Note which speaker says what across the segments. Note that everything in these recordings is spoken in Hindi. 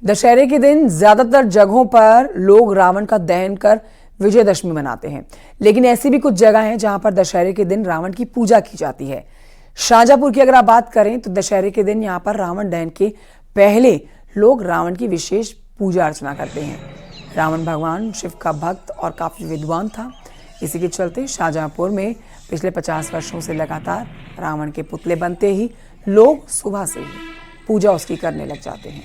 Speaker 1: दशहरे के दिन ज्यादातर जगहों पर लोग रावण का दहन कर विजयदशमी मनाते हैं, लेकिन ऐसी भी कुछ जगह हैं जहां पर दशहरे के दिन रावण की पूजा की जाती है। शाहजहांपुर की अगर आप बात करें तो दशहरे के दिन यहां पर रावण दहन के पहले लोग रावण की विशेष पूजा अर्चना करते हैं। रावण भगवान शिव का भक्त और काफी विद्वान था। इसी के चलते शाहजहांपुर में पिछले 50 वर्षों से लगातार रावण के पुतले बनते ही लोग सुबह से ही पूजा उसकी करने लग जाते हैं।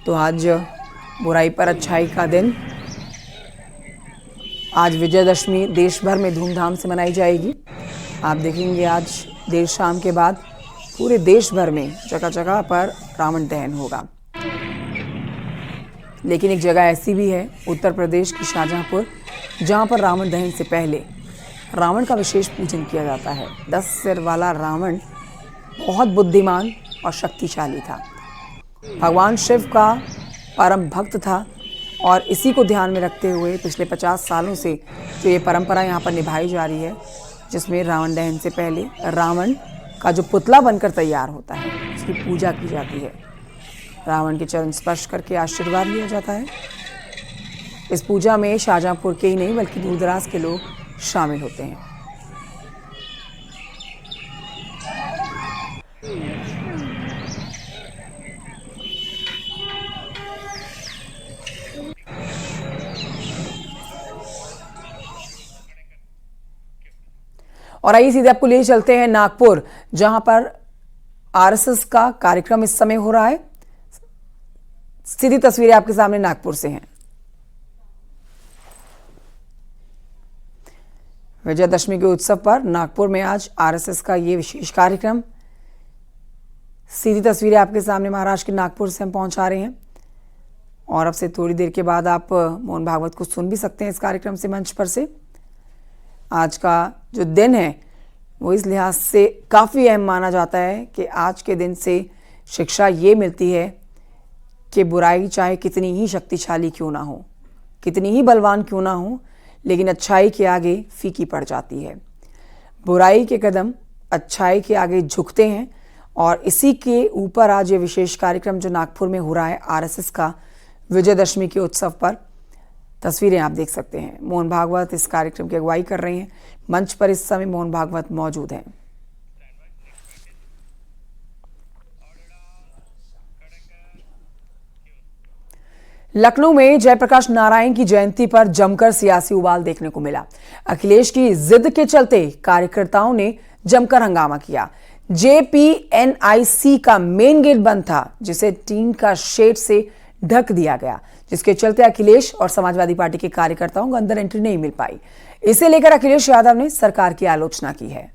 Speaker 1: तो आज बुराई पर अच्छाई का दिन, आज विजयदशमी देश भर में धूमधाम से मनाई जाएगी। आप देखेंगे आज देर शाम के बाद पूरे देश भर में जगह जगह पर रावण दहन होगा। लेकिन एक जगह ऐसी भी है, उत्तर प्रदेश की शाहजहांपुर, जहां पर रावण दहन से पहले रावण का विशेष पूजन किया जाता है। 10 सिर वाला रावण बहुत बुद्धिमान और शक्तिशाली था। भगवान शिव का परम भक्त था और इसी को ध्यान में रखते हुए पिछले 50 सालों से जो ये परंपरा यहाँ पर निभाई जा रही है, जिसमें रावण दहन से पहले रावण का जो पुतला बनकर तैयार होता है उसकी पूजा की जाती है। रावण के चरण स्पर्श करके आशीर्वाद लिया जाता है। इस पूजा में शाहजहांपुर के ही नहीं बल्कि दूर दराज के लोग शामिल होते हैं। और आइए सीधे आपको ले चलते हैं नागपुर, जहां पर आरएसएस का कार्यक्रम इस समय हो रहा है। सीधी तस्वीरें आपके सामने नागपुर से हैं। विजयदशमी के उत्सव पर नागपुर में आज आरएसएस का ये विशेष कार्यक्रम। सीधी तस्वीरें आपके सामने महाराष्ट्र के नागपुर से हम पहुंचा रहे हैं और अब से थोड़ी देर के बाद आप मोहन भागवत को सुन भी सकते हैं इस कार्यक्रम से, मंच पर से। आज का जो दिन है वो इस लिहाज से काफ़ी अहम माना जाता है कि आज के दिन से शिक्षा ये मिलती है कि बुराई चाहे कितनी ही शक्तिशाली क्यों ना हो, कितनी ही बलवान क्यों ना हो, लेकिन अच्छाई के आगे फीकी पड़ जाती है। बुराई के कदम अच्छाई के आगे झुकते हैं और इसी के ऊपर आज ये विशेष कार्यक्रम जो नागपुर में हो रहा है आरएसएस का विजयदशमी के उत्सव पर, तस्वीरें आप देख सकते हैं। मोहन भागवत इस कार्यक्रम की अगुवाई कर रहे हैं। मंच पर इस समय मोहन भागवत मौजूद हैं। लखनऊ में जयप्रकाश नारायण की जयंती पर जमकर सियासी उबाल देखने को मिला। अखिलेश की जिद के चलते कार्यकर्ताओं ने जमकर हंगामा किया। जेपीएनआईसी का मेन गेट बंद था, जिसे टीन का शेड से ढक दिया गया, जिसके चलते अखिलेश और समाजवादी पार्टी के कार्यकर्ताओं को अंदर एंट्री नहीं मिल पाई। इसे लेकर अखिलेश यादव ने सरकार की आलोचना की है।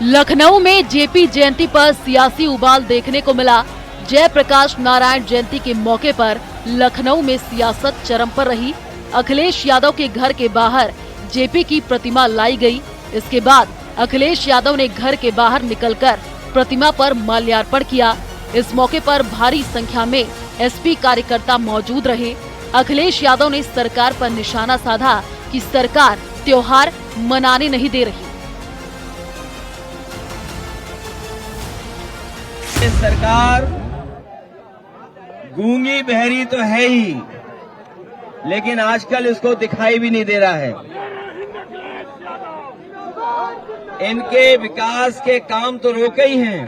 Speaker 2: लखनऊ में जेपी जयंती पर सियासी उबाल देखने को मिला। जयप्रकाश नारायण जयंती के मौके पर लखनऊ में सियासत चरम पर रही। अखिलेश यादव के घर के बाहर जेपी की प्रतिमा लाई गई। इसके बाद अखिलेश यादव ने घर के बाहर निकलकर प्रतिमा पर माल्यार्पण किया। इस मौके पर भारी संख्या में एसपी कार्यकर्ता मौजूद रहे। अखिलेश यादव ने सरकार पर निशाना साधा कि सरकार त्योहार मनाने नहीं दे रही।
Speaker 3: सरकार गूंगी बहरी तो है ही, लेकिन आजकल इसको दिखाई भी नहीं दे रहा है। इनके विकास के काम तो रोके ही हैं,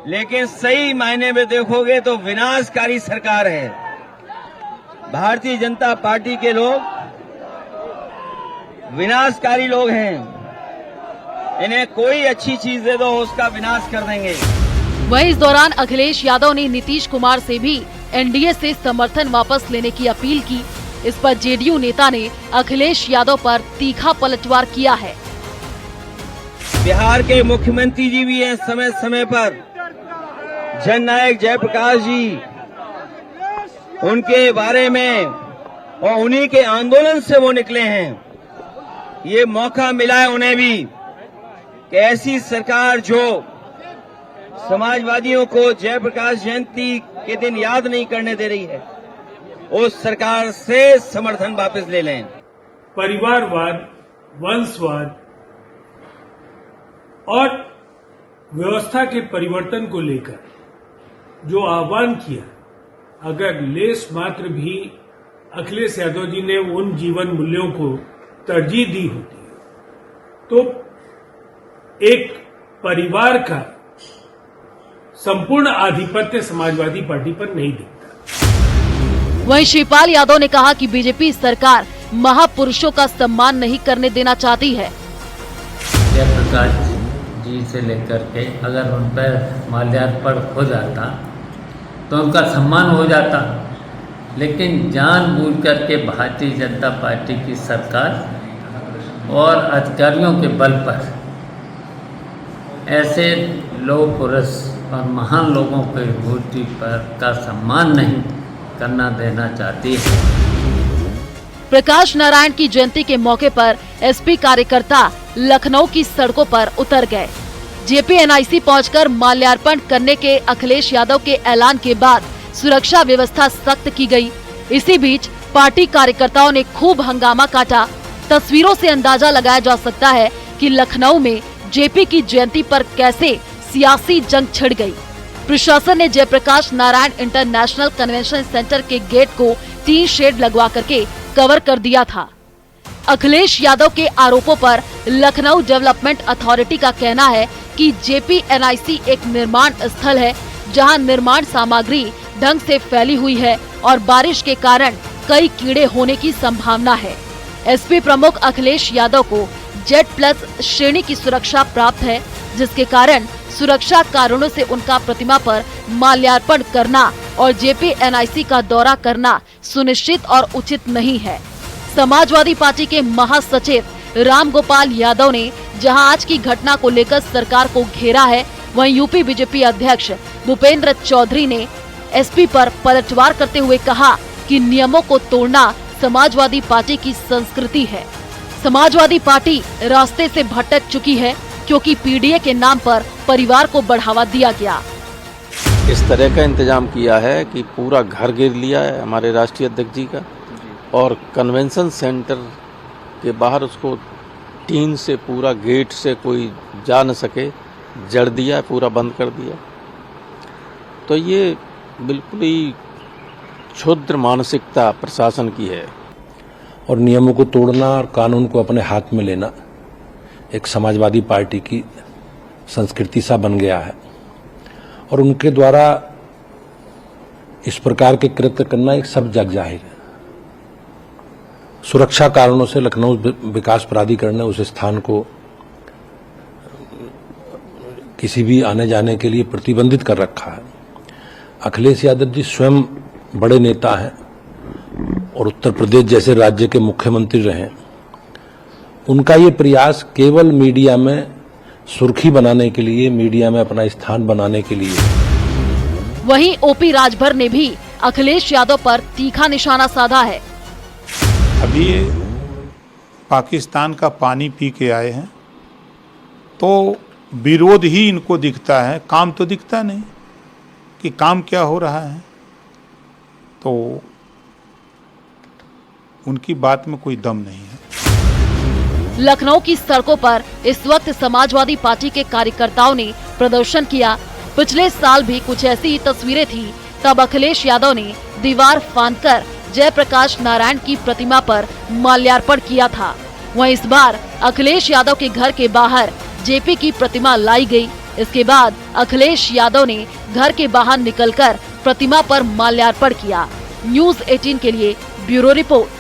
Speaker 3: लेकिन सही मायने में देखोगे तो विनाशकारी सरकार है। भारतीय जनता पार्टी के लोग विनाशकारी लोग हैं। इन्हें कोई अच्छी चीज दे दो, उसका विनाश कर देंगे।
Speaker 2: वहीं इस दौरान अखिलेश यादव ने नीतीश कुमार से भी एनडीए से समर्थन वापस लेने की अपील की। इस पर जेडीयू नेता ने अखिलेश यादव पर तीखा पलटवार किया है।
Speaker 3: बिहार के मुख्यमंत्री जी भी हैं समय समय पर, जननायक जयप्रकाश जी, उनके बारे में और उन्हीं के आंदोलन से वो निकले हैं। ये मौका मिला है उन्हें भी कि ऐसी सरकार जो समाजवादियों को जयप्रकाश जयंती के दिन याद नहीं करने दे रही है, उस सरकार से समर्थन वापस ले लें।
Speaker 4: परिवारवाद, वंशवाद और व्यवस्था के परिवर्तन को लेकर जो आह्वान किया, अगर लेस मात्र भी अखिलेश यादव जी ने उन जीवन मूल्यों को तरजीह दी होती तो एक परिवार का संपूर्ण आधिपत्य समाजवादी पार्टी पर नहीं दिखता।
Speaker 2: वहीं शिवपाल यादव ने कहा कि बीजेपी सरकार महापुरुषों का सम्मान नहीं करने देना चाहती है।
Speaker 5: जयप्रकाश जी से लेकर के अगर उन पर माल्यार्पण हो जाता तो उनका सम्मान हो जाता, लेकिन जानबूझकर के भारतीय जनता पार्टी की सरकार और अधिकारियों के बल पर ऐसे लोग पुरुष और महान लोगों के मूर्ति पर का सम्मान नहीं करना देना चाहती है।
Speaker 2: प्रकाश नारायण की जयंती के मौके पर एसपी कार्यकर्ता लखनऊ की सड़कों पर उतर गए। जेपीएनआईसी पहुंचकर माल्यार्पण करने के अखिलेश यादव के ऐलान के बाद सुरक्षा व्यवस्था सख्त की गई। इसी बीच पार्टी कार्यकर्ताओं ने खूब हंगामा काटा। तस्वीरों से अंदाजा लगाया जा सकता है कि लखनऊ में जेपी की जयंती पर कैसे सियासी जंग छिड़ गई। प्रशासन ने Jayaprakash Narayan international convention centre के गेट को टीन शेड लगवा करके कवर कर दिया था। अखिलेश यादव के आरोपों पर लखनऊ डेवलपमेंट अथॉरिटी का कहना है कि जेपीएनआईसी एक निर्माण स्थल है जहां निर्माण सामग्री ढंग से फैली हुई है और बारिश के कारण कई कीड़े होने की संभावना है। एसपी प्रमुख अखिलेश यादव को Z+ श्रेणी की सुरक्षा प्राप्त है, जिसके कारण सुरक्षा कारणों से उनका प्रतिमा पर माल्यार्पण करना और जेपीएनआईसी का दौरा करना सुनिश्चित और उचित नहीं है। समाजवादी पार्टी के महासचिव राम गोपाल यादव ने जहां आज की घटना को लेकर सरकार को घेरा है, वहीं यूपी बीजेपी अध्यक्ष भूपेंद्र चौधरी ने एसपी पर पलटवार करते हुए कहा कि नियमों को तोड़ना समाजवादी पार्टी की संस्कृति है। समाजवादी पार्टी रास्ते से भटक चुकी है क्योंकि पीडीए के नाम पर परिवार को बढ़ावा दिया गया।
Speaker 6: इस तरह का इंतजाम किया है कि पूरा घर घेर लिया है हमारे राष्ट्रीय अध्यक्ष जी का, और कन्वेंशन सेंटर के बाहर उसको टीन से पूरा गेट से कोई जा न सके जड़ दिया, पूरा बंद कर दिया। तो ये बिल्कुल ही क्षुद्र मानसिकता प्रशासन की है।
Speaker 7: और नियमों को तोड़ना और कानून को अपने हाथ में लेना एक समाजवादी पार्टी की संस्कृति सा बन गया है, और उनके द्वारा इस प्रकार के कृत्य करना एक सब जग जाहिर है। सुरक्षा कारणों से लखनऊ विकास प्राधिकरण ने उस स्थान को किसी भी आने जाने के लिए प्रतिबंधित कर रखा है। अखिलेश यादव जी स्वयं बड़े नेता हैं और उत्तर प्रदेश जैसे राज्य के मुख्यमंत्री रहे। उनका ये प्रयास केवल मीडिया में सुर्खी बनाने के लिए, मीडिया में अपना स्थान बनाने के लिए।
Speaker 2: वहीं ओपी राजभर ने भी अखिलेश यादव पर तीखा निशाना साधा है।
Speaker 8: अभी ये पाकिस्तान का पानी पी के आए हैं तो विरोध ही इनको दिखता है, काम तो दिखता नहीं कि काम क्या हो रहा है। तो उनकी बात में कोई दम नहीं है।
Speaker 2: लखनऊ की सड़कों पर इस वक्त समाजवादी पार्टी के कार्यकर्ताओं ने प्रदर्शन किया। पिछले साल भी कुछ ऐसी ही तस्वीरें थी, तब अखिलेश यादव ने दीवार फांदकर जयप्रकाश नारायण की प्रतिमा पर माल्यार्पण किया था। वहीं इस बार अखिलेश यादव के घर के बाहर जेपी की प्रतिमा लाई गई। इसके बाद अखिलेश यादव ने घर के बाहर निकलकर प्रतिमा पर माल्यार्पण किया। न्यूज़ 18 के लिए ब्यूरो रिपोर्ट।